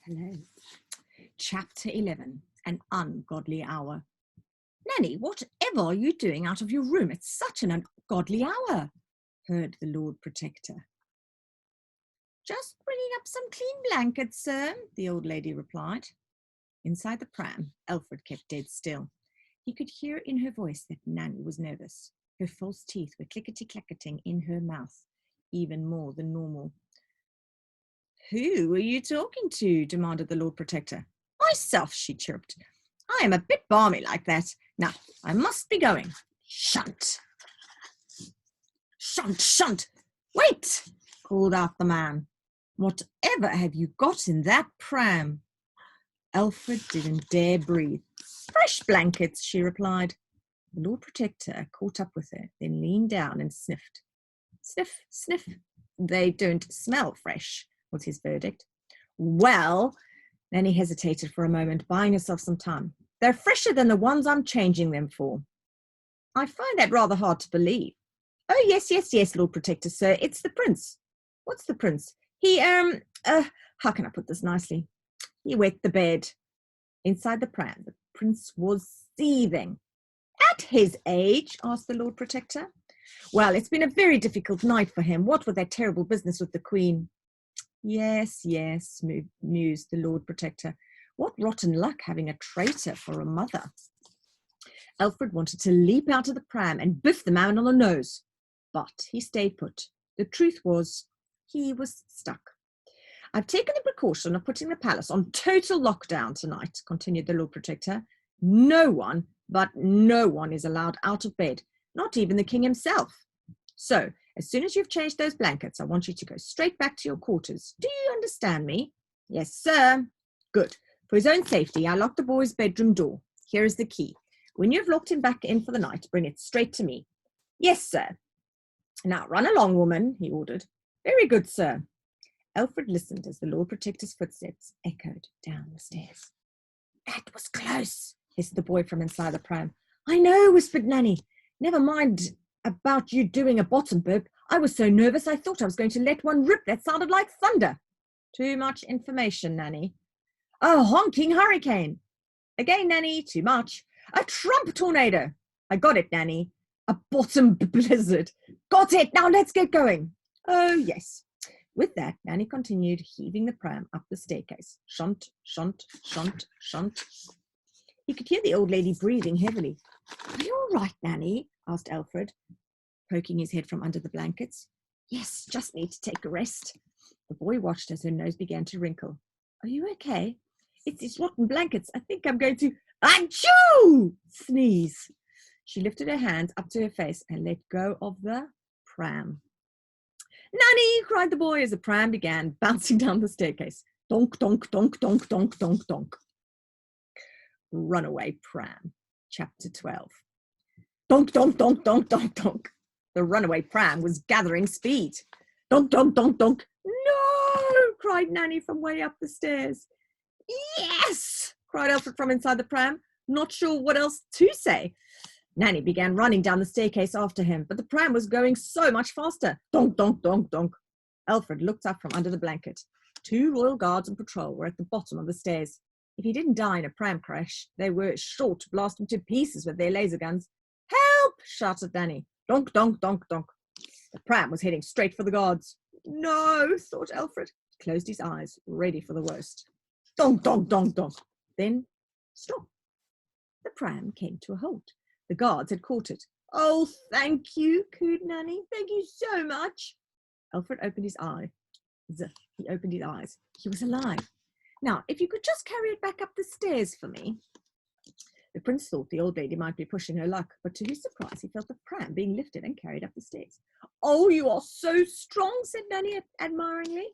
Hello. Chapter 11, An Ungodly Hour. Nanny, whatever are you doing out of your room? It's such an ungodly hour, heard the Lord Protector. Just bringing up some clean blankets, sir, the old lady replied. Inside the pram, Alfred kept dead still. He could hear in her voice that Nanny was nervous. Her false teeth were clickety-clacketing in her mouth, even more than normal. Who are you talking to? Demanded the Lord Protector. Myself, she chirped. I am a bit balmy like that. Now, I must be going. Shunt! Shunt, shunt! Wait! Called out the man. Whatever have you got in that pram? Alfred didn't dare breathe. Fresh blankets, she replied. The Lord Protector caught up with her, then leaned down and sniffed. Sniff, sniff. They don't smell fresh, was his verdict. Well, Nanny hesitated for a moment, buying herself some time. They're fresher than the ones I'm changing them for. I find that rather hard to believe. Oh, yes, Lord Protector, sir. It's the prince. What's the prince? He, how can I put this nicely? He wet the bed. Inside the pram, the prince was seething. At his age? Asked the Lord Protector. Well, it's been a very difficult night for him. What with that terrible business with the Queen? Yes, mused the Lord Protector. What rotten luck having a traitor for a mother. Alfred wanted to leap out of the pram and biff the man on the nose, but he stayed put. The truth was, he was stuck. I've taken the precaution of putting the palace on total lockdown tonight, continued the Lord Protector. No one is allowed out of bed, not even the king himself. So, as soon as you've changed those blankets, I want you to go straight back to your quarters. Do you understand me? Yes, sir. Good. For his own safety, I locked the boy's bedroom door. Here is the key. When you've locked him back in for the night, bring it straight to me. Yes, sir. Now, run along, woman, he ordered. Very good, sir. Alfred listened as the Lord Protector's footsteps echoed down the stairs. That was close, hissed the boy from inside the pram. I know, whispered Nanny. Never mind about you doing a bottom burp. I was so nervous I thought I was going to let one rip that sounded like thunder. Too much information, Nanny. A honking hurricane. Again, Nanny, too much. A Trump tornado. I got it, Nanny. A bottom blizzard. Got it. Now let's get going. Oh, yes. With that, Nanny continued, heaving the pram up the staircase. Shunt, shunt, shunt, shunt. He could hear the old lady breathing heavily. Are you all right, Nanny? Asked Alfred, poking his head from under the blankets. Yes, just need to take a rest. The boy watched as her nose began to wrinkle. Are you okay? It's these rotten blankets. I think I'm going to achoo! Sneeze. She lifted her hands up to her face and let go of the pram. Nanny, cried the boy as the pram began bouncing down the staircase. Donk, donk, donk, donk, donk, donk, donk. Runaway pram. Chapter 12. Donk, donk, donk, donk, donk, donk. The runaway pram was gathering speed. Donk, donk, donk, donk. No, cried Nanny from way up the stairs. Yes, cried Alfred from inside the pram, not sure what else to say. Nanny began running down the staircase after him, but the pram was going so much faster. Donk, donk, donk, donk. Alfred looked up from under the blanket. 2 royal guards on patrol were at the bottom of the stairs. If he didn't die in a pram crash, they were sure to blast him to pieces with their laser guns. Help! Shouted Nanny. Donk, donk, donk, donk. The pram was heading straight for the guards. No, thought Alfred. He closed his eyes, ready for the worst. Donk, donk, donk, donk. Then, stop. The pram came to a halt. The guards had caught it. Oh, thank you, cooed Nanny. Thank you so much. Alfred opened his eyes. He opened his eyes. He was alive. Now, if you could just carry it back up the stairs for me. The prince thought the old lady might be pushing her luck, but to his surprise, he felt the pram being lifted and carried up the stairs. Oh, you are so strong, said Nanny admiringly.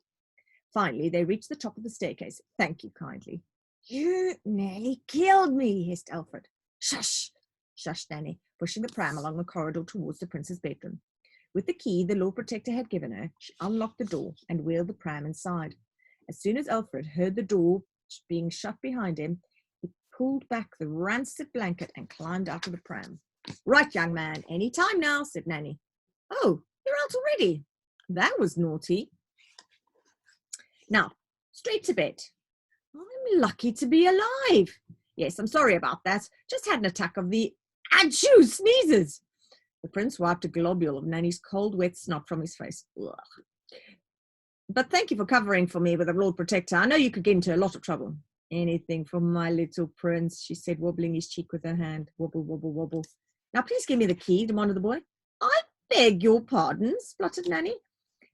Finally, they reached the top of the staircase. Thank you kindly. You nearly killed me, hissed Alfred. Shush, shushed Nanny, pushing the pram along the corridor towards the prince's bedroom. With the key the Lord Protector had given her, she unlocked the door and wheeled the pram inside. As soon as Alfred heard the door being shut behind him, he pulled back the rancid blanket and climbed out of the pram. Right, young man, any time now, said Nanny. Oh, you're out already. That was naughty. Now, straight to bed. lucky to be alive. Yes, I'm sorry about that. Just had an attack of the achoo sneezes. The prince wiped a globule of Nanny's cold, wet snot from his face. Ugh. But thank you for covering for me with the Lord Protector. I know you could get into a lot of trouble. Anything for my little prince, she said, wobbling his cheek with her hand. Wobble, wobble, wobble. Now, please give me the key, demanded the boy. I beg your pardon, spluttered Nanny.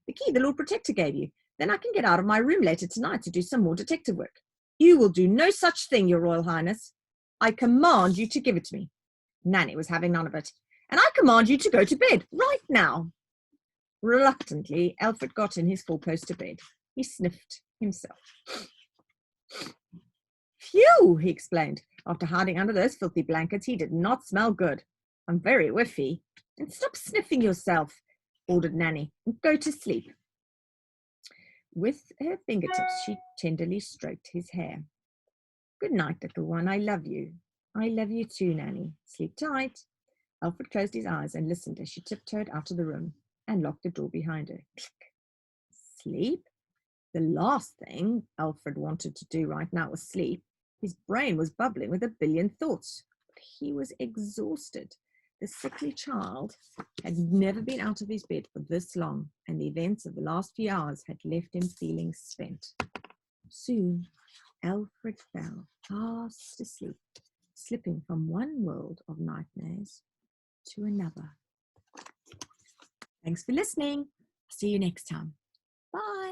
The key the Lord Protector gave you. Then I can get out of my room later tonight to do some more detective work. You will do no such thing, Your Royal Highness. I command you to give it to me. Nanny was having none of it. And I command you to go to bed right now. Reluctantly, Alfred got in his four-post to bed. He sniffed himself. Phew, he explained. After hiding under those filthy blankets, he did not smell good. I'm very whiffy. And stop sniffing yourself, ordered Nanny, and go to sleep. With her fingertips, she tenderly stroked his hair. Good night, little one. I love you. I love you too, Nanny. Sleep tight. Alfred closed his eyes and listened as she tiptoed out of the room and locked the door behind her. Click. Sleep? The last thing Alfred wanted to do right now was sleep. His brain was bubbling with a billion thoughts, but he was exhausted. The sickly child had never been out of his bed for this long, and the events of the last few hours had left him feeling spent. Soon, Alfred fell fast asleep, slipping from one world of nightmares to another. Thanks for listening. See you next time. Bye.